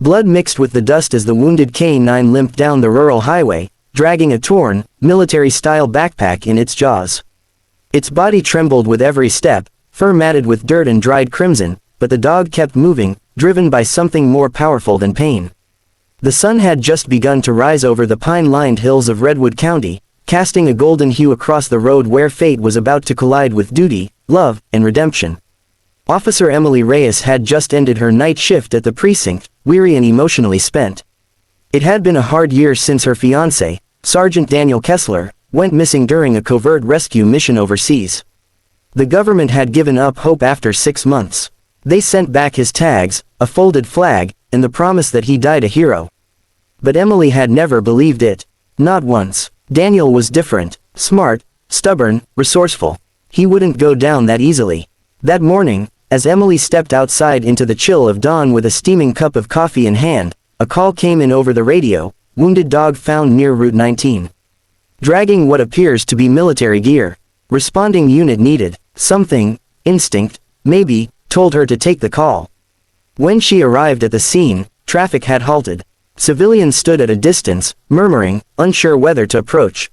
Blood mixed with the dust as the wounded K-9 limped down the rural highway, dragging a torn, military-style backpack in its jaws. Its body trembled with every step, fur matted with dirt and dried crimson, but the dog kept moving, driven by something more powerful than pain. The sun had just begun to rise over the pine-lined hills of Redwood County, casting a golden hue across the road where fate was about to collide with duty, love, and redemption. Officer Emily Reyes had just ended her night shift at the precinct, weary and emotionally spent. It had been a hard year since her fiancé, Sergeant Daniel Kessler, went missing during a covert rescue mission overseas. The government had given up hope after 6 months. They sent back his tags, a folded flag, and the promise that he died a hero. But Emily had never believed it. Not once. Daniel was different, smart, stubborn, resourceful. He wouldn't go down that easily. That morning, as Emily stepped outside into the chill of dawn with a steaming cup of coffee in hand, a call came in over the radio: wounded dog found near Route 19. Dragging what appears to be military gear. Responding unit needed. Something, instinct, maybe, told her to take the call. When she arrived at the scene, traffic had halted. Civilians stood at a distance, murmuring, unsure whether to approach.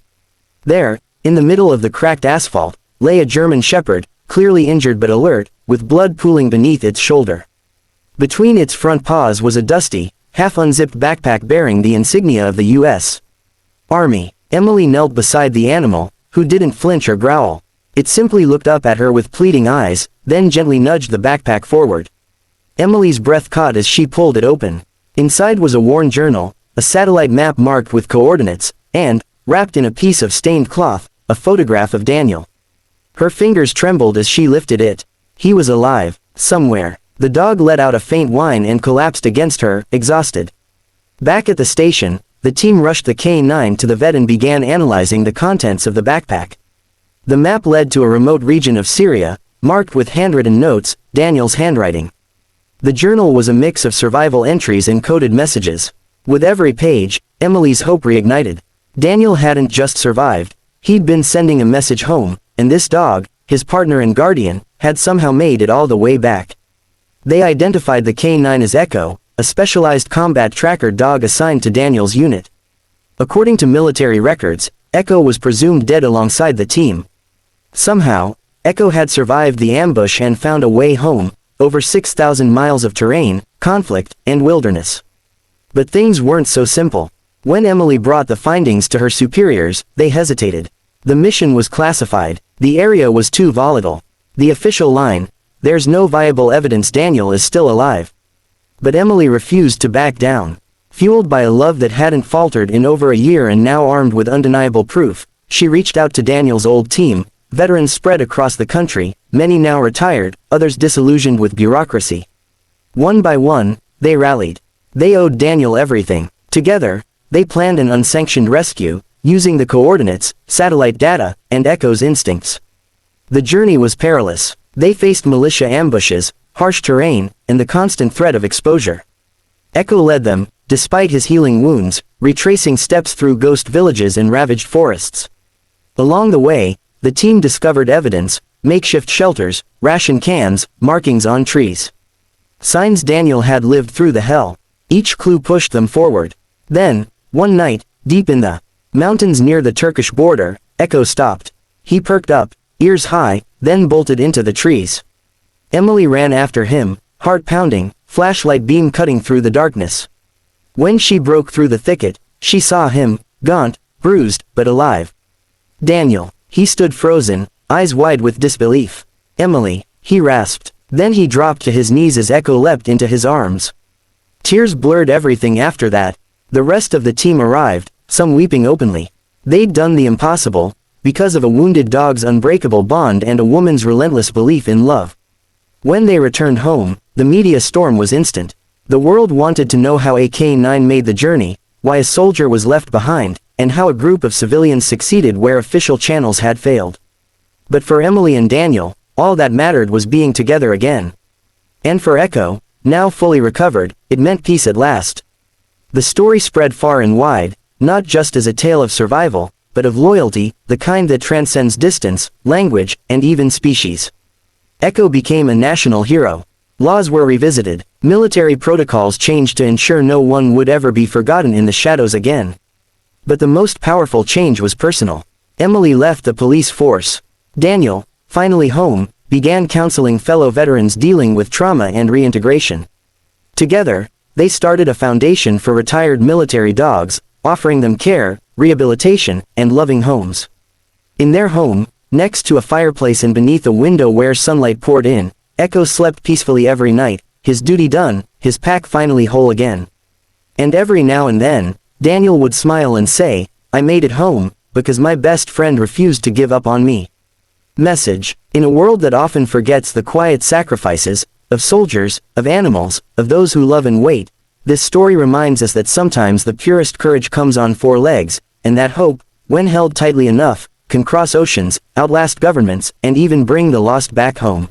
There, in the middle of the cracked asphalt, lay a German shepherd, clearly injured but alert, with blood pooling beneath its shoulder. Between its front paws was a dusty, half-unzipped backpack bearing the insignia of the U.S. Army. Emily knelt beside the animal, who didn't flinch or growl. It simply looked up at her with pleading eyes, then gently nudged the backpack forward. Emily's breath caught as she pulled it open. Inside was a worn journal, a satellite map marked with coordinates, and, wrapped in a piece of stained cloth, a photograph of Daniel. Her fingers trembled as she lifted it. He was alive, somewhere. The dog let out a faint whine and collapsed against her, exhausted. Back at the station, the team rushed the K-9 to the vet and began analyzing the contents of the backpack. The map led to a remote region of Syria, marked with handwritten notes, Daniel's handwriting. The journal was a mix of survival entries and coded messages. With every page, Emily's hope reignited. Daniel hadn't just survived, he'd been sending a message home, and this dog, his partner and guardian, had somehow made it all the way back. They identified the K-9 as Echo, a specialized combat tracker dog assigned to Daniel's unit. According to military records, Echo was presumed dead alongside the team. Somehow, Echo had survived the ambush and found a way home, over 6,000 miles of terrain, conflict, and wilderness. But things weren't so simple. When Emily brought the findings to her superiors, they hesitated. The mission was classified. The area was too volatile. The official line: "There's no viable evidence Daniel is still alive." But Emily refused to back down. Fueled by a love that hadn't faltered in over a year and now armed with undeniable proof, she reached out to Daniel's old team, veterans spread across the country, many now retired, others disillusioned with bureaucracy. One by one, they rallied. They owed Daniel everything. Together, they planned an unsanctioned rescue, using the coordinates, satellite data, and Echo's instincts. The journey was perilous. They faced militia ambushes, harsh terrain, and the constant threat of exposure. Echo led them, despite his healing wounds, retracing steps through ghost villages and ravaged forests. Along the way, the team discovered evidence: makeshift shelters, ration cans, markings on trees. Signs Daniel had lived through the hell. Each clue pushed them forward. Then, one night, deep in the mountains near the Turkish border, Echo stopped. He perked up, ears high, then bolted into the trees. Emily ran after him, heart pounding, flashlight beam cutting through the darkness. When she broke through the thicket, she saw him, gaunt, bruised, but alive. Daniel. He stood frozen, eyes wide with disbelief. "Emily," he rasped. Then he dropped to his knees as Echo leapt into his arms. Tears blurred everything after that. The rest of the team arrived, some weeping openly. They'd done the impossible, because of a wounded dog's unbreakable bond and a woman's relentless belief in love. When they returned home, the media storm was instant. The world wanted to know how a K-9 made the journey, why a soldier was left behind, and how a group of civilians succeeded where official channels had failed. But for Emily and Daniel, all that mattered was being together again. And for Echo, now fully recovered, it meant peace at last. The story spread far and wide, not just as a tale of survival, but of loyalty, the kind that transcends distance, language, and even species. Echo became a national hero. Laws were revisited, military protocols changed to ensure no one would ever be forgotten in the shadows again. But the most powerful change was personal. Emily left the police force. Daniel, finally home, began counseling fellow veterans dealing with trauma and reintegration. Together, they started a foundation for retired military dogs, offering them care, rehabilitation, and loving homes. In their home, next to a fireplace and beneath a window where sunlight poured in, Echo slept peacefully every night, his duty done, his pack finally whole again. And every now and then, Daniel would smile and say, "I made it home, because my best friend refused to give up on me." Message: in a world that often forgets the quiet sacrifices, of soldiers, of animals, of those who love and wait, this story reminds us that sometimes the purest courage comes on four legs, and that hope, when held tightly enough, can cross oceans, outlast governments, and even bring the lost back home.